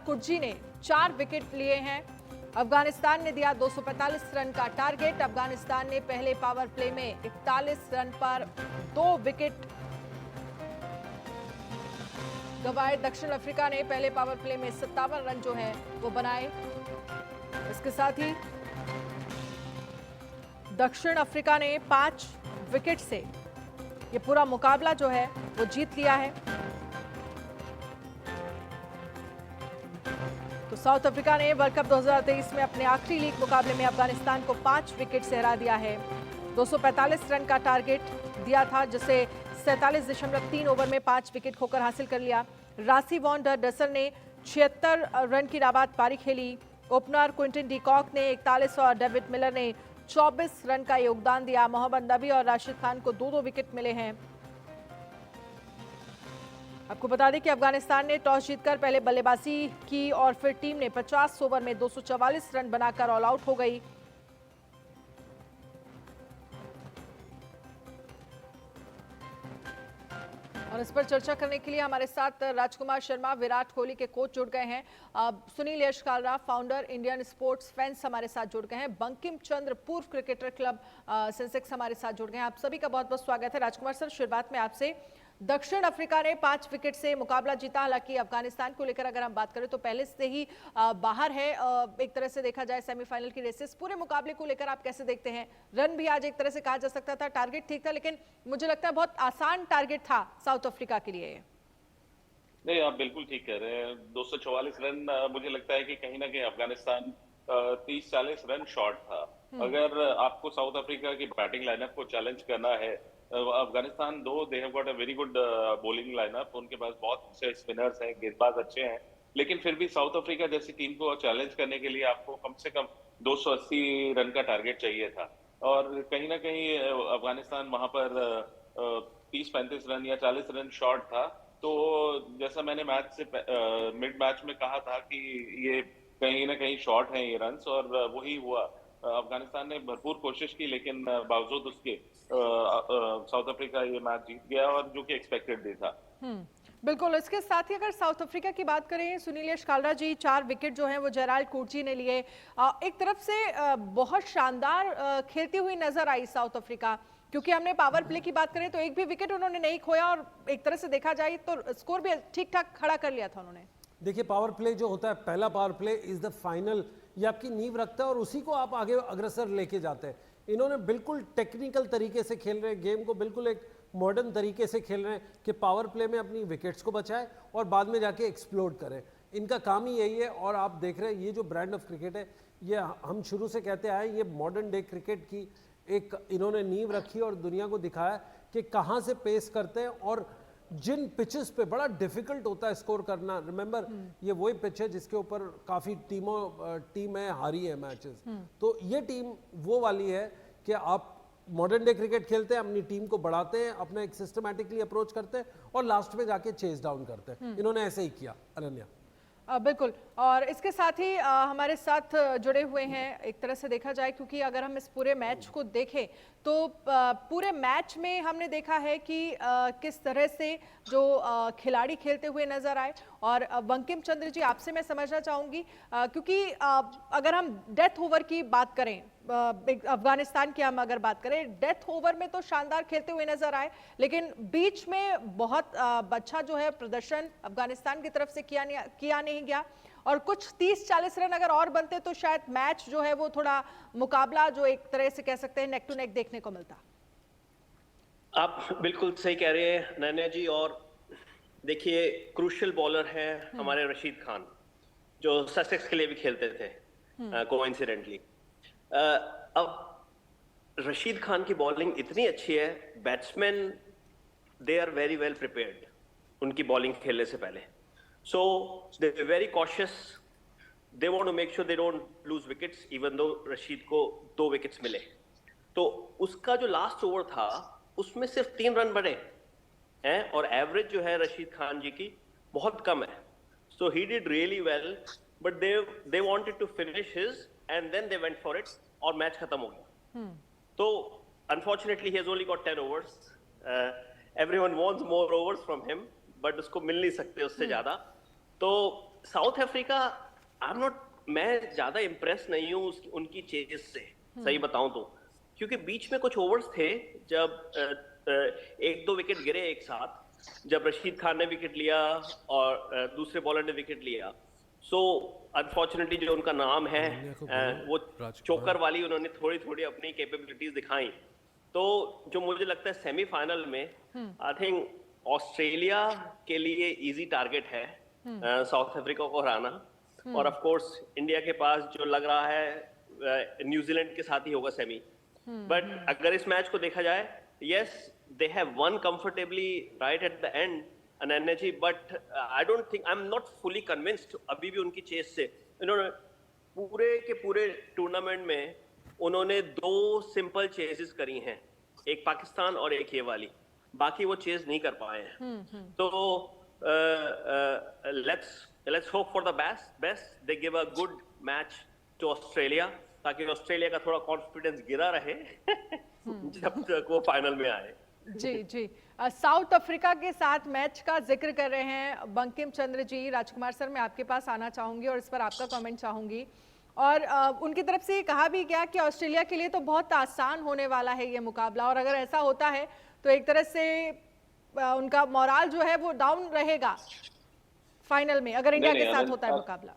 कुर्जी ने 4 विकेट लिए हैं। अफगानिस्तान ने दिया 245 रन का टारगेट। अफगानिस्तान ने पहले पावर प्ले में 41 रन पर 2 विकेट गंवाए। दक्षिण अफ्रीका ने पहले पावर प्ले में 57 रन जो है वो बनाए। इसके साथ ही दक्षिण अफ्रीका ने 5 विकेट से ये पूरा मुकाबला जो है वो जीत लिया है। तो साउथ अफ्रीका ने वर्ल्ड कप 2023 में अपने आखिरी लीग मुकाबले में अफगानिस्तान को 5 विकेट से हरा दिया है। 245 रन का टारगेट दिया था, जिसे 47.3 ओवर में 5 विकेट खोकर हासिल कर लिया। रासी वॉन डर डसर ने 76 रन की नाबाद पारी खेली। ओपनर क्विंटन डीकॉक ने 41 और डेविड मिलर ने 24 रन का योगदान दिया। मोहम्मद नबी और राशिद खान को 2-2 विकेट मिले हैं। आपको बता दें कि अफगानिस्तान ने टॉस जीतकर पहले बल्लेबाजी की और फिर टीम ने 50 ओवर में 244 रन बनाकर ऑल आउट हो गई। और इस पर चर्चा करने के लिए हमारे साथ राजकुमार शर्मा, विराट कोहली के कोच जुड़ गए हैं। Sunil Yash Kalra, founder Indian sports fans हमारे साथ जुड़ गए हैं। बंकिम चंद्र, पूर्व क्रिकेटर क्लब सेंसेक्स हमारे साथ जुड़ गए हैं। आप सभी का बहुत बहुत स्वागत है। राजकुमार सर, शुरुआत में आपसे, दक्षिण अफ्रीका ने 5 विकेट से मुकाबला जीता। हालांकि अफगानिस्तान को लेकर अगर हम बात करें तो पहले से ही बाहर है, एक तरह से देखा जाए सेमीफाइनल की रेसेस। पूरे मुकाबले को लेकर आप कैसे देखते हैं? रन भी आज एक तरह से कहा जा सकता था, टारगेट ठीक था, लेकिन मुझे लगता है बहुत आसान टारगेट था साउथ अफ्रीका के लिए। नहीं, आप बिल्कुल ठीक कह रहे हैं। 244 रन, मुझे लगता है कि कहीं ना कहीं अफगानिस्तान 30-40 रन शॉर्ट था। अगर आपको साउथ अफ्रीका की बैटिंग लाइनअप को चैलेंज करना है, Afghanistan they have got a very good bowling lineup, उनके पास बहुत अच्छे स्पिनर्स हैं, गेंदबाज अच्छे हैं, लेकिन फिर भी साउथ अफ्रीका जैसी टीम को चैलेंज करने के लिए आपको कम से कम 280 रन का टारगेट चाहिए था। और कहीं ना कहीं अफगानिस्तान वहां पर 30-35 रन या 40 रन शॉर्ट था। तो जैसा मैंने मैच से मिड मैच में कहा था कि ये कहीं ना कहीं शॉर्ट हैं ये रन्स, और वही हुआ। अफगानिस्तान ने भरपूर कोशिश की, लेकिन बावजूद उसके साउथ अफ्रीका ये मैच जीत गया, और जो कि एक्सपेक्टेड भी था। बिल्कुल। इसके साथ ही अगर साउथ अफ्रीका की बात करें, सुनील यश कालरा जी, 4 विकेट जो हैं वो जेराल्ड कुर्जी ने लिए। एक तरफ से बहुत शानदार खेलती हुई नजर आई साउथ अफ्रीका, क्योंकि हमने पावर प्ले की बात करें तो एक भी विकेट उन्होंने नहीं खोया, और एक तरह से देखा जाए तो स्कोर भी ठीक ठाक खड़ा कर लिया था उन्होंने। देखिए, पावर प्ले जो होता है, पहला power play is the final, ये आपकी नींव रखता है और उसी को आप आगे अग्रसर लेके जाते हैं। इन्होंने बिल्कुल टेक्निकल तरीके से खेल रहे हैं गेम को, बिल्कुल एक मॉडर्न तरीके से खेल रहे हैं कि पावर प्ले में अपनी विकेट्स को बचाए और बाद में जाके एक्सप्लोड करें। इनका काम ही यही है। और आप देख रहे हैं ये जो ब्रांड ऑफ क्रिकेट है, ये हम शुरू से कहते आए, ये मॉडर्न डे क्रिकेट की एक इन्होंने नींव रखी और दुनिया को दिखाया कि कहाँ से पेस करते हैं और जिन पिचेस पे बड़ा डिफिकल्ट होता है स्कोर करना। रिमेंबर, ये वही पिच है जिसके ऊपर काफ़ी टीम है हारी है मैचेस। तो ये टीम वो वाली है कि आप मॉडर्न डे क्रिकेट खेलते हैं, अपनी टीम को बढ़ाते हैं, अपना एक सिस्टमैटिकली अप्रोच करते हैं और लास्ट में जाके चेस डाउन करते हैं। इन्होंने ऐसे ही किया। अनन्या, बिल्कुल। और इसके साथ ही हमारे साथ जुड़े हुए हैं, एक तरह से देखा जाए, क्योंकि अगर हम इस पूरे मैच को देखें तो पूरे मैच में हमने देखा है कि किस तरह से जो खिलाड़ी खेलते हुए नजर आए। और बंकिम चंद्र जी, आपसे मैं समझना चाहूंगी, क्योंकि अगर हम डेथ ओवर की बात करें, अफगानिस्तान की हम अगर बात करें, डेथ ओवर में तो शानदार खेलते हुए नजर आए, लेकिन बीच में बहुत अच्छा जो है प्रदर्शन अफगानिस्तान की तरफ से किया नहीं गया। और कुछ 30-40 रन अगर और बनते तो शायद मैच जो है वो थोड़ा मुकाबला जो एक तरह से कह सकते हैं नेक टू नेक देखने को मिलता। आप बिल्कुल सही कह रहे हैं नैना जी। और देखिए, क्रूशियल बॉलर हैं हमारे रशीद खान, जो ससेक्स के लिए भी खेलते थे कोइंसिडेंटली। अब रशीद खान की बॉलिंग इतनी अच्छी है, batsman they are very well prepared उनकी बॉलिंग खेलने से पहले। So they're very cautious. They want to make sure they don't lose wickets, even though Rashid को 2 विकेट्स मिले। तो उसका जो लास्ट ओवर था उसमें सिर्फ 3 रन बने हैं, और एवरेज जो है रशीद खान जी की बहुत कम है। So he did really well, but they wanted to finish his and then they went for it, और मैच खत्म हो गया। तो unfortunately he has only got 10 overs. Everyone wants more overs from him, but उसको मिल नहीं सकते उससे ज्यादा। तो south Africa, I am not, मैं ज्यादा इम्प्रेस नहीं हूँ उनकी चेजेस से, सही बताऊं तो, क्योंकि बीच में कुछ ओवर्स थे जब एक दो विकेट गिरे एक साथ, जब रशीद खान ने विकेट लिया और दूसरे बॉलर ने विकेट लिया। सो अनफॉर्चुनेटली जो उनका नाम है वो चोकर वाली उन्होंने थोड़ी थोड़ी अपनी कैपेबिलिटीज दिखाई। तो जो मुझे लगता है सेमीफाइनल में आई थिंक ऑस्ट्रेलिया के लिए इजी टारगेट है साउथ अफ्रीका को हराना, और ऑफ कोर्स इंडिया के पास जो लग रहा है न्यूजीलैंड के साथ ही होगा सेमी। बट अगर इस मैच को देखा जाए, yes they have one comfortably right at the end an energy, but I don't think, I'm not fully convinced अभी भी उनकी चेस से। इन्होंने पूरे के पूरे टूर्नामेंट में उन्होंने 2 सिंपल चेजेस करी हैं, एक पाकिस्तान और एक ये वाली, बाकी वो चेज नहीं कर पाए हैं। तो let's hope for the best they give a good match to Australia, ताकि ऑस्ट्रेलिया का थोड़ा कॉन्फिडेंस गिरा रहे जब तक वो फाइनल में आए। जी जी, साउथ अफ्रीका के साथ मैच का जिक्र कर रहे हैं बंकिम चंद्र जी। राजकुमार सर, मैं आपके पास आना चाहूंगी और इस पर आपका कमेंट चाहूंगी। और उनकी तरफ से ये कहा भी गया कि ऑस्ट्रेलिया के लिए तो बहुत आसान होने वाला है ये मुकाबला, और अगर ऐसा होता है तो एक तरह से उनका मोराल जो है वो डाउन रहेगा फाइनल में, अगर इंडिया के साथ होता है मुकाबला।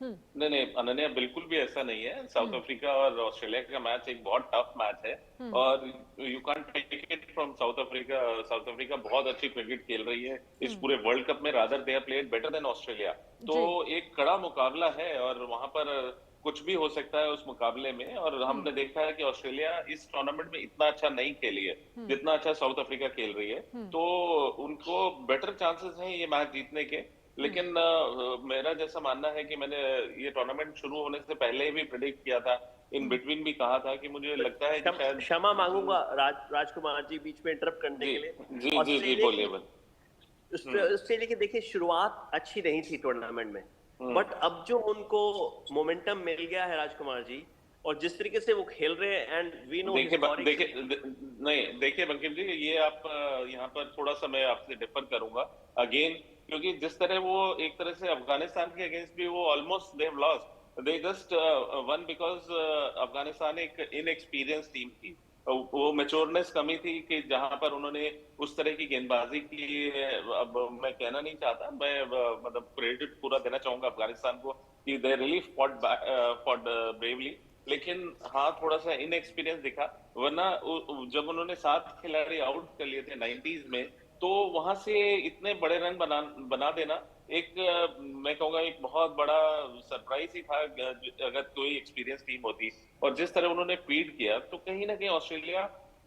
नहीं अनन्या, बिल्कुल भी ऐसा नहीं है। साउथ अफ्रीका और ऑस्ट्रेलिया का मैच एक बहुत टफ मैच है, और you can't take it from South Africa. South Africa बहुत अच्छी क्रिकेट खेल रही है इस पूरे वर्ल्ड कप में, rather they have played better than Australia. तो एक कड़ा मुकाबला है और वहां पर कुछ भी हो सकता है उस मुकाबले में। और हमने देखा है कि ऑस्ट्रेलिया इस टूर्नामेंट में इतना अच्छा नहीं खेली है जितना अच्छा साउथ अफ्रीका खेल रही है, तो उनको बेटर चांसेस हैं ये मैच जीतने के। लेकिन मेरा जैसा मानना है कि मैंने ये टूर्नामेंट शुरू होने से पहले ही भी प्रेडिक्ट किया था, इन बिटवीन भी कहा था कि मुझे लगता है कि शायद, क्षमा मांगूंगा राजकुमार जी बीच में इंटरप्ट करने के लिए। जी बोलिए। ऑस्ट्रेलिया की देखिए शुरुआत अच्छी नहीं थी टूर्नामेंट में, बट अब जो उनको मोमेंटम मिल गया है राजकुमार जी, और जिस तरीके से वो खेल रहे हैं, एंड वी नो देखिए बंकिम जी, ये आप यहाँ पर थोड़ा सा मैं आपसे डिफर करूंगा अगेन, क्योंकि जिस तरह वो एक तरह से अफगानिस्तान के अगेंस्ट भी वो almost they have lost, they just one because Afghanistan एक इनएक्सपीरियंस टीम थी, वो मैच्योरनेस कमी थी कि जहां पर उन्होंने उस तरह की गेंदबाजी की। अब मैं कहना नहीं चाहता, मैं मतलब क्रेडिट पूरा देना चाहूंगा अफगानिस्तान को कि दे रियली फॉट ब्रेवली, लेकिन हाँ थोड़ा सा इनएक्सपीरियंस दिखा। वरना जब उन्होंने 7 खिलाड़ी आउट कर लिए थे 90s में, तो वहां से इतने बड़े रन बना देना एक मैं कहूंगा एक बहुत बड़ा सरप्राइज ही था अगर कोई एक्सपीरियंस टीम होती। और जिस तरह उन्होंने फीड किया, तो कहीं ना कहीं ऑस्ट्रेलिया,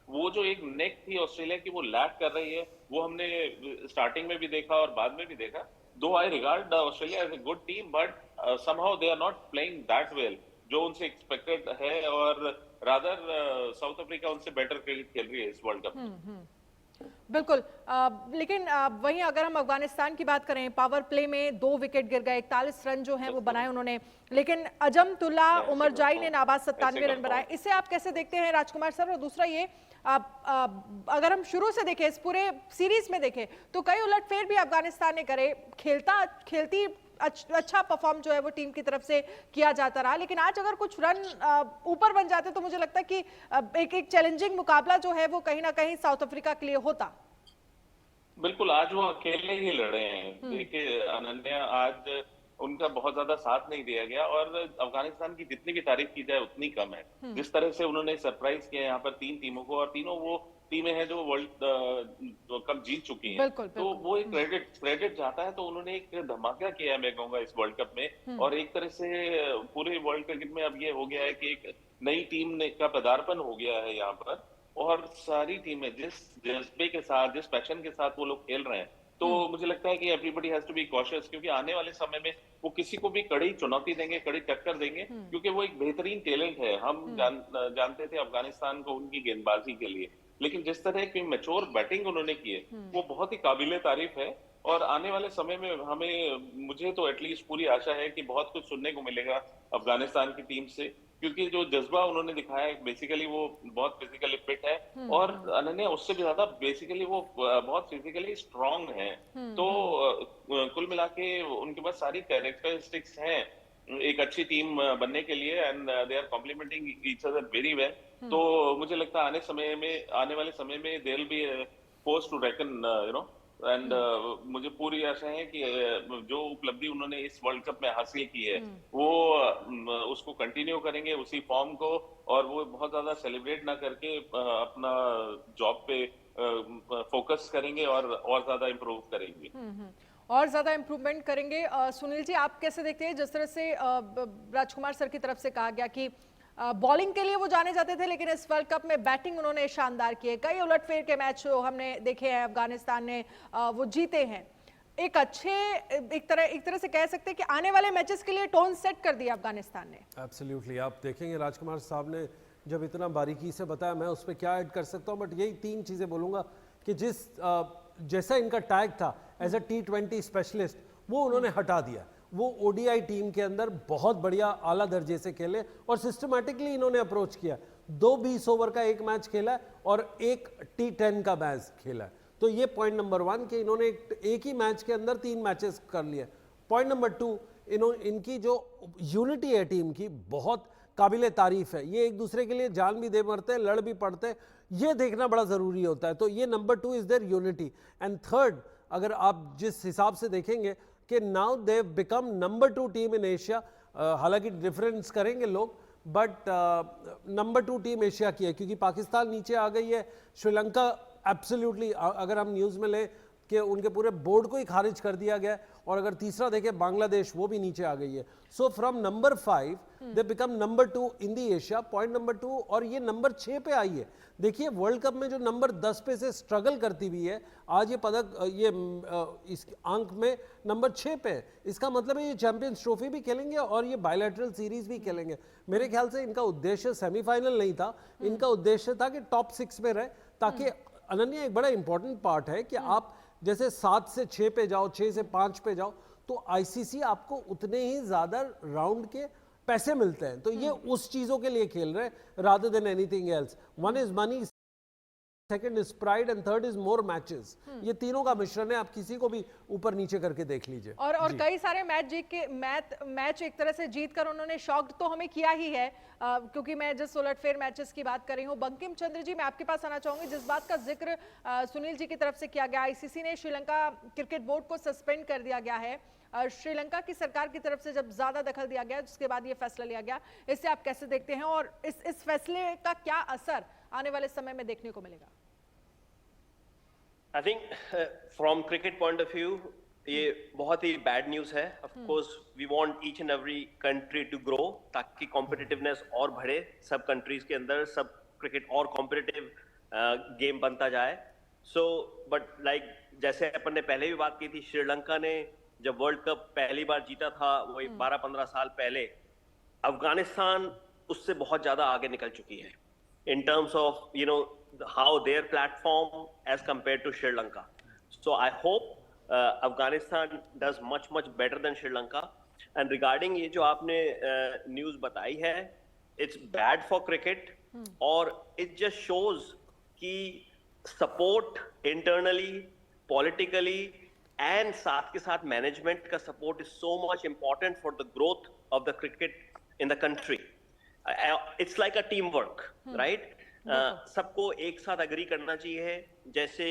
वो जो एक नेक थी ऑस्ट्रेलिया की, वो लैक कर रही है। वो हमने स्टार्टिंग में भी देखा और बाद में भी देखा। Though I regard Australia as a good team, but somehow they are not playing that well जो उनसे एक्सपेक्टेड है, और रादर साउथ अफ्रीका उनसे बेटर क्रिकेट खेल रही है इस वर्ल्ड कप में। बिल्कुल, लेकिन वहीं अगर हम अफगानिस्तान की बात करें, पावर प्ले में 2 विकेट गिर गए, 41 रन जो हैं वो बनाए उन्होंने, लेकिन अजमतुल्ला उमरजाई ने नाबाद 97 रन बनाए। इसे आप कैसे देखते हैं राजकुमार सर? और दूसरा ये, अगर हम शुरू से देखें, इस पूरे सीरीज में देखें, तो कई उलटफेर भी अफगानिस्तान ने करे, खेलती अच्छा परफॉर्म जो है वो टीम की तरफ से किया जाता रहा, लेकिन आज अगर कुछ रन ऊपर बन जाते तो मुझे लगता है कि एक चैलेंजिंग मुकाबला जो है वो कहीं ना कहीं साउथ अफ्रीका के लिए होता। बिल्कुल, आज वो अकेले ही लड़े हैं। देखिए अनन्या, आज उनका बहुत ज्यादा साथ नहीं दिया गया, और अफगानिस्तान की जितनी भी तारीफ की जाए उतनी कम है। जिस तरह से उन्होंने सरप्राइज किया यहाँ पर 3 टीमों को, और तीनों वो टीमें हैं जो वर्ल्ड कप जीत चुकी हैं। तो वो एक क्रेडिट चाहता है, तो उन्होंने एक धमाका किया मैं कहूंगा इस वर्ल्ड कप में। और एक तरह से पूरे वर्ल्ड क्रिकेट में अब ये हो गया है कि एक नई टीम का पदार्पण हो गया है यहाँ पर, और सारी टीमें जिस जज्बे के साथ, जिस पैशन के साथ वो लोग खेल रहे हैं, तो मुझे लगता है कि everybody has to be cautious, क्योंकि आने वाले समय में वो किसी को भी कड़ी चुनौती देंगे, कड़ी टक्कर देंगे, क्योंकि वो एक बेहतरीन टैलेंट है। हम जानते थे अफगानिस्तान को उनकी गेंदबाजी के लिए, लेकिन जिस तरह की मैच्योर बैटिंग उन्होंने की है वो बहुत ही काबिले तारीफ है। और आने वाले समय में मुझे तो एटलीस्ट पूरी आशा है कि बहुत कुछ सुनने को मिलेगा अफगानिस्तान की टीम से, क्योंकि जो जज्बा उन्होंने दिखाया है, बेसिकली वो बहुत फिजिकली फिट है, और अनन्या उससे भी ज्यादा बेसिकली वो बहुत फिजिकली स्ट्रांग है। तो कुल मिला के उनके पास सारी कैरेक्टरिस्टिक्स हैं एक अच्छी टीम बनने के लिए, and they are complementing each other very well. तो मुझे लगता है आने वाले समय में they will be force to reckon, you know, and मुझे पूरी आशा है कि जो उपलब्धि उन्होंने इस वर्ल्ड कप में हासिल की है वो उसको कंटिन्यू करेंगे उसी फॉर्म को, और वो बहुत ज्यादा सेलिब्रेट ना करके अपना जॉब पे फोकस करेंगे और ज्यादा इम्प्रूव करेंगे। और ज्यादा इम्प्रूवमेंट करेंगे। सुनील जी, आप कैसे देखते हैं, जिस तरह से राजकुमार सर की तरफ से कहा गया कि बॉलिंग के लिए वो जाने जाते थे, लेकिन इस वर्ल्ड कप में बैटिंग उन्होंने शानदार की है। कई उलटफेर के मैच हमने देखे हैं, अफगानिस्तान ने वो जीते हैं। एक तरह से कह सकते हैं कि आने वाले मैचेस के लिए टोन सेट कर दिया अफगानिस्तान ने। एब्सोल्युटली, आप देखेंगे राजकुमार साहब ने जब इतना बारीकी से बताया, मैं उस पर क्या ऐड कर सकता हूँ, बट यही 3 चीज़ें बोलूँगा कि जैसा इनका टैग था एज अ T20 स्पेशलिस्ट, वो उन्होंने हटा दिया। वो ODI टीम के अंदर बहुत बढ़िया आला दर्जे से खेले और सिस्टमैटिकली इन्होंने अप्रोच किया। 2 20 ओवर का एक मैच खेला और एक T10 का मैच खेला। तो ये पॉइंट नंबर 1 कि इन्होंने एक ही मैच के अंदर 3 मैचेस कर लिए। पॉइंट नंबर 2, इनकी जो यूनिटी है टीम की, बहुत काबिले तारीफ है। ये एक दूसरे के लिए जान भी दे मरते हैं, लड़ भी पड़ते हैं, ये देखना बड़ा ज़रूरी होता है। तो ये number 2 is there unity. And third, अगर आप जिस हिसाब से देखेंगे कि now they become number 2 team in Asia, हालांकि डिफरेंस करेंगे लोग, बट नंबर 2 टीम एशिया की है, क्योंकि पाकिस्तान नीचे आ गई है, श्रीलंका एब्सोल्युटली, अगर हम न्यूज़ में लें कि उनके पूरे बोर्ड को ही खारिज कर दिया गया, और अगर तीसरा देखें बांग्लादेश, वो भी नीचे आ गई है। So from number 5 they become number 2 in the Asia, point number 2, और ये नंबर 6 पे आई है। देखिए वर्ल्ड कप में जो नंबर 10 पे से स्ट्रगल करती हुई है, आज ये पदक इस अंक में नंबर 6 पे है। इसका मतलब है ये चैंपियंस ट्रॉफी भी खेलेंगे और ये बायलैटरल सीरीज भी खेलेंगे। मेरे ख्याल से इनका उद्देश्य सेमीफाइनल नहीं था, इनका उद्देश्य था कि टॉप 6 में रहे, ताकि अनन्या एक बड़ा इंपॉर्टेंट पार्ट है कि आप जैसे 7 से 6 पे जाओ, 6 से 5 पे जाओ, तो आईसीसी आपको उतने ही ज्यादा राउंड के पैसे मिलते हैं। तो ये उस चीजों के लिए खेल रहे हैं rather than anything else. 1 is money, second is pride, and third is more matches. ये तीनों का मिश्रण है, आप किसी को भी ऊपर नीचे करके देख लीजिए। और कई सारे मैच जीत के मैच एक तरह से जीत कर उन्होंने शॉक तो हमें किया ही है, क्योंकि मैं जिस उलटफेर मैचेस की बात कर रही हूँ। बंकिम चंद्र जी, मैं आपके पास आना चाहूंगी। जिस बात का जिक्र सुनील जी की तरफ से किया गया, आईसीसी ने श्रीलंका क्रिकेट बोर्ड को सस्पेंड कर दिया गया है। श्रीलंका की सरकार की तरफ से जब ज्यादा दखल दिया गया, जिसके बाद ये फैसला लिया गया, इससे आप कैसे देखते हैं, और इस फैसले का क्या असर आने वाले समय में देखने को मिलेगा? I think from cricket point of view ये बहुत ही बैड न्यूज है। Of course we want each and every country to grow, ताकि कॉम्पिटिटिवनेस और बढ़े सब कंट्रीज के अंदर, सब क्रिकेट और कॉम्पिटिटिव गेम बनता जाए। सो बट लाइक जैसे अपन ने पहले भी बात की थी, श्रीलंका ने जब वर्ल्ड कप पहली बार जीता था, वो 12-15 साल पहले, अफगानिस्तान उससे बहुत ज्यादा आगे निकल चुकी है in terms of, you know, how their platform as compared to Sri Lanka. So I hope Afghanistan does much better than Sri Lanka. And regarding ये जो आपने news बताई है, it's bad for cricket, और it just shows कि support internally, politically, and साथ के साथ management का support is so much important for the growth of the cricket in the country. It's like a teamwork, right? सबको एक साथ agree करना चाहिए। जैसे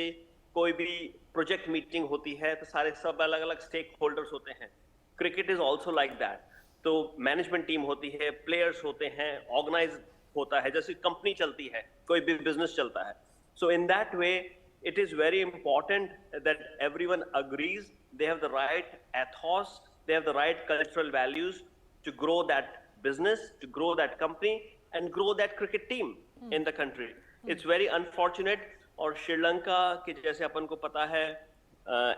कोई भी प्रोजेक्ट मीटिंग होती है तो सारे सब अलग अलग स्टेक होल्डर्स होते हैं। Cricket is also like that. तो मैनेजमेंट टीम होती है, प्लेयर्स होते हैं, ऑर्गेनाइज होता है, जैसे कंपनी चलती है, कोई भी बिजनेस चलता है। So in that way it is very important that everyone agrees they have the right ethos, they have the right cultural values to grow that business, to grow that company, and grow that cricket team in the country. It's very unfortunate, और श्रीलंका के जैसे अपन को पता है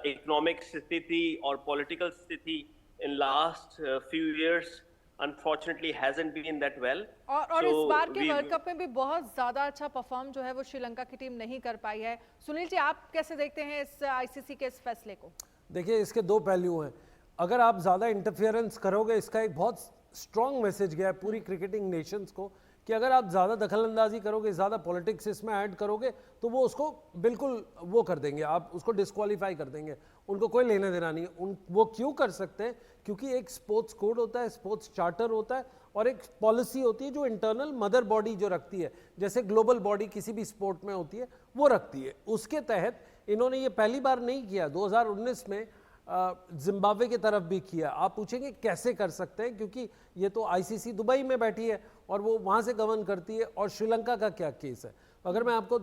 economic स्थिति और political स्थिति in last few years unfortunately hasn't been that well. और इस बार के वर्ल्ड कप में भी बहुत ज्यादा अच्छा परफॉर्म जो है वो श्रीलंका की टीम नहीं कर पाई है। सुनील जी, आप कैसे देखते हैं इस आईसीसी के इस फैसले को? देखिए इसके दो पहलू हैं। अगर आप ज़्यादा इंटरफेरेंस करोगे, इसका एक बहुत स्ट्रॉन्ग मैसेज गया है पूरी क्रिकेटिंग नेशंस को कि अगर आप ज़्यादा दखलंदाजी करोगे, ज़्यादा पॉलिटिक्स इसमें ऐड करोगे तो वो उसको बिल्कुल वो कर देंगे, आप उसको डिस्क्वालीफाई कर देंगे, उनको कोई लेना देना नहीं है। वो क्यों कर सकते हैं? क्योंकि एक स्पोर्ट्स कोड होता है, स्पोर्ट्स चार्टर होता है और एक पॉलिसी होती है जो इंटरनल मदर बॉडी जो रखती है, जैसे ग्लोबल बॉडी किसी भी स्पोर्ट में होती है वो रखती है। उसके तहत इन्होंने ये पहली बार नहीं किया, 2019 में जिम्बाब्वे की तरफ भी किया। आप पूछेंगे कैसे कर सकते हैं, क्योंकि ये तो आईसीसी दुबई में बैठी है और वो वहाँ से गवर्न करती है। और श्रीलंका का क्या केस है, अगर मैं आपको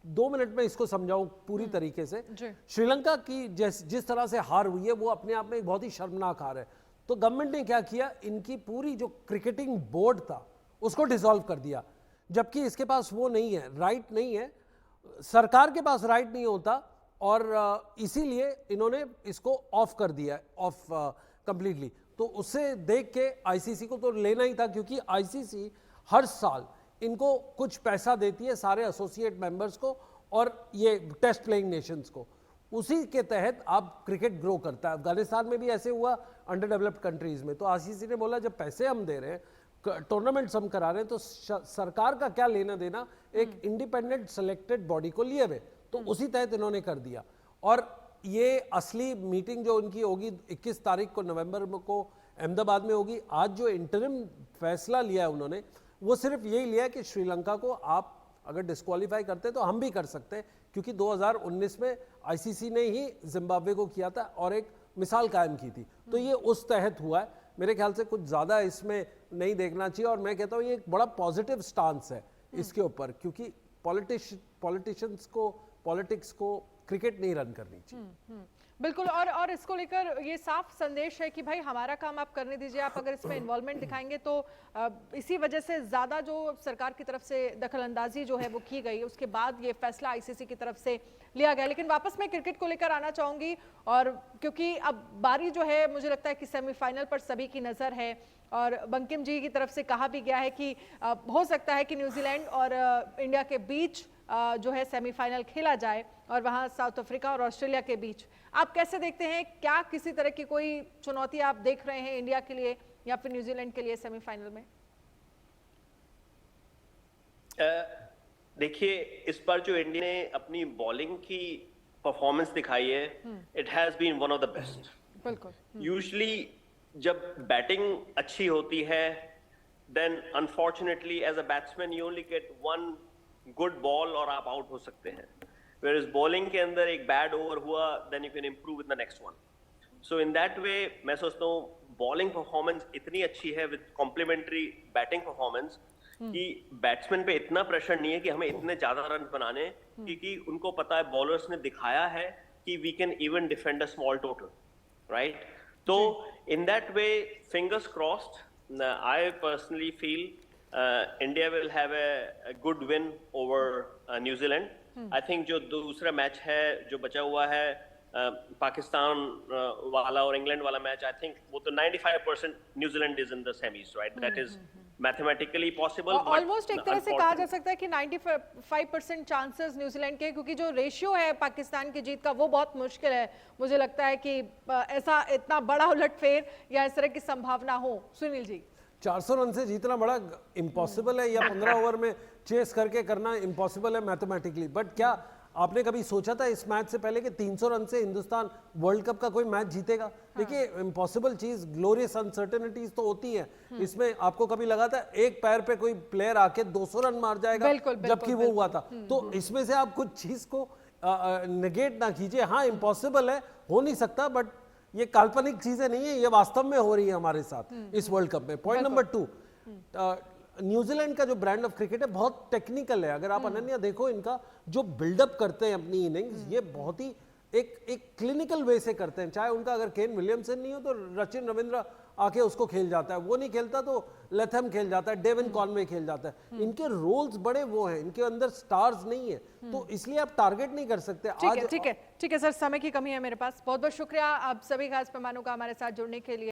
2 मिनट में इसको समझाऊं पूरी तरीके से। श्रीलंका की जिस तरह से हार हुई है वो अपने आप में एक बहुत ही शर्मनाक हार है। तो गवर्नमेंट ने क्या किया, इनकी पूरी जो क्रिकेटिंग बोर्ड था उसको डिसॉल्व कर दिया, जबकि इसके पास वो नहीं है, राइट नहीं है, सरकार के पास राइट नहीं होता और इसीलिए इन्होंने इसको ऑफ कर दिया, ऑफ कंप्लीटली। तो उससे देख के आईसीसी को तो लेना ही था, क्योंकि आईसीसी हर साल इनको कुछ पैसा देती है सारे एसोसिएट मेंबर्स को और ये टेस्ट प्लेइंग नेशंस को, उसी के तहत आप क्रिकेट ग्रो करता है। अफगानिस्तान में भी ऐसे हुआ, अंडर डेवलप्ड कंट्रीज में। तो आईसीसी ने बोला जब पैसे हम दे रहे हैं, टूर्नामेंट्स हम करा रहे हैं, तो सरकार का क्या लेना देना एक इंडिपेंडेंट सेलेक्टेड बॉडी को लिए हुए। तो उसी तहत इन्होंने कर दिया। और ये असली मीटिंग जो उनकी होगी 21 तारीख को नवंबर को अहमदाबाद में होगी। आज जो इंटरिम फैसला लिया है उन्होंने, वो सिर्फ यही लिया है कि श्रीलंका को आप अगर डिस्क्वालीफाई करते हैं तो हम भी कर सकते हैं, क्योंकि 2019 में आईसीसी ने ही जिम्बाब्वे को किया था और एक मिसाल कायम की थी। तो ये उस तहत हुआ है। मेरे ख्याल से कुछ ज़्यादा इसमें नहीं देखना चाहिए। और मैं कहता हूँ ये एक बड़ा पॉजिटिव स्टांस है इसके ऊपर, क्योंकि पॉलिटिशियंस को, पॉलिटिक्स को क्रिकेट नहीं रन करनी चाहिए। बिल्कुल। और इसको लेकर ये साफ संदेश है कि भाई हमारा काम आप करने दीजिए, आप अगर इसमें इन्वॉल्वमेंट दिखाएंगे तो इसी वजह से ज़्यादा जो सरकार की तरफ से दखलंदाजी जो है वो की गई, उसके बाद ये फैसला आईसीसी की तरफ से लिया गया। लेकिन वापस मैं क्रिकेट को लेकर आना चाहूँगी, और क्योंकि अब बारी जो है मुझे लगता है कि सेमीफाइनल पर सभी की नज़र है। और बंकिम जी की तरफ से कहा भी गया है कि हो सकता है कि न्यूजीलैंड और इंडिया के बीच जो है सेमीफाइनल खेला जाए, और वहाँ साउथ अफ्रीका और ऑस्ट्रेलिया के बीच। आप कैसे देखते हैं, क्या किसी तरह की कोई चुनौती आप देख रहे हैं इंडिया के लिए या फिर न्यूजीलैंड के लिए सेमीफाइनल में? देखिए, इस बार जो इंडिया ने अपनी बॉलिंग की परफॉर्मेंस दिखाई है, it has been one of the best. बिल्कुल। यूजुअली जब बैटिंग अच्छी होती है, then unfortunately as a batsman you only get one good ball और आप आउट हो सकते हैं। Whereas बॉलिंग के अंदर एक बैड ओवर हुआ, then you can improve with the next one. So in that way, मैं सोचता हूँ बॉलिंग परफॉर्मेंस इतनी अच्छी है with complementary बैटिंग परफॉर्मेंस कि बैट्समैन पे इतना प्रेशर नहीं है कि हमें इतने ज्यादा रन बनाने, क्योंकि उनको पता है, बॉलर्स ने दिखाया है कि we can even defend a small total, right? तो in that way, fingers crossed, I personally feel India will have a good win over New Zealand. I think जो दूसरा मैच है जो बचा हुआ है, पाकिस्तान वाला और इंग्लैंड वाला मैच, आई थिंक वो तो 95% New Zealand is in the semis, right? That is mathematically possible. Almost एक तरह से कहा जा सकता है कि 95% चांसेस न्यूजीलैंड के, क्योंकि जो रेशियो है पाकिस्तान की जीत का वो बहुत मुश्किल है। मुझे लगता है कि ऐसा इतना बड़ा उलटफेर या इस तरह की संभावना हो। सुनील जी, 400 रन से जीतना बड़ा इम्पॉसिबल है, या 15 ओवर में चेस करके करना इम्पॉसिबल है मैथमेटिकली। बट क्या आपने कभी सोचा था इस मैच से पहले कि 300 रन से हिंदुस्तान वर्ल्ड कप का कोई मैच जीतेगा? देखिए, इम्पॉसिबल चीज, ग्लोरियस अनसर्टेनिटीज तो होती है इसमें। आपको कभी लगा था एक पैर पे कोई प्लेयर आके 200 रन मार जाएगा? जबकि वो हुआ था। तो इसमें से आप कुछ चीज को नेगेट ना कीजिए। हाँ, इम्पॉसिबल है, हो नहीं सकता, बट ये काल्पनिक चीजें नहीं है, ये वास्तव में हो रही है हमारे साथ इस वर्ल्ड कप में। पॉइंट नंबर 2, न्यूजीलैंड का जो ब्रांड ऑफ क्रिकेट है बहुत टेक्निकल है। अगर आप अनन्या देखो, इनका जो बिल्डअप करते हैं अपनी इनिंग्स, ये बहुत ही एक क्लिनिकल वे से करते हैं। चाहे उनका अगर केन विलियमसन नहीं हो तो सचिन रविंद्र आके उसको खेल जाता है, वो नहीं खेलता तो लैथम खेल जाता है, डेविन कॉनवे खेल जाता है। इनके रोल्स बड़े वो हैं, इनके अंदर स्टार्स नहीं है, तो इसलिए आप टारगेट नहीं कर सकते। ठीक है सर, समय की कमी है मेरे पास। बहुत बहुत शुक्रिया आप सभी खास मेहमानों का हमारे साथ जुड़ने के लिए।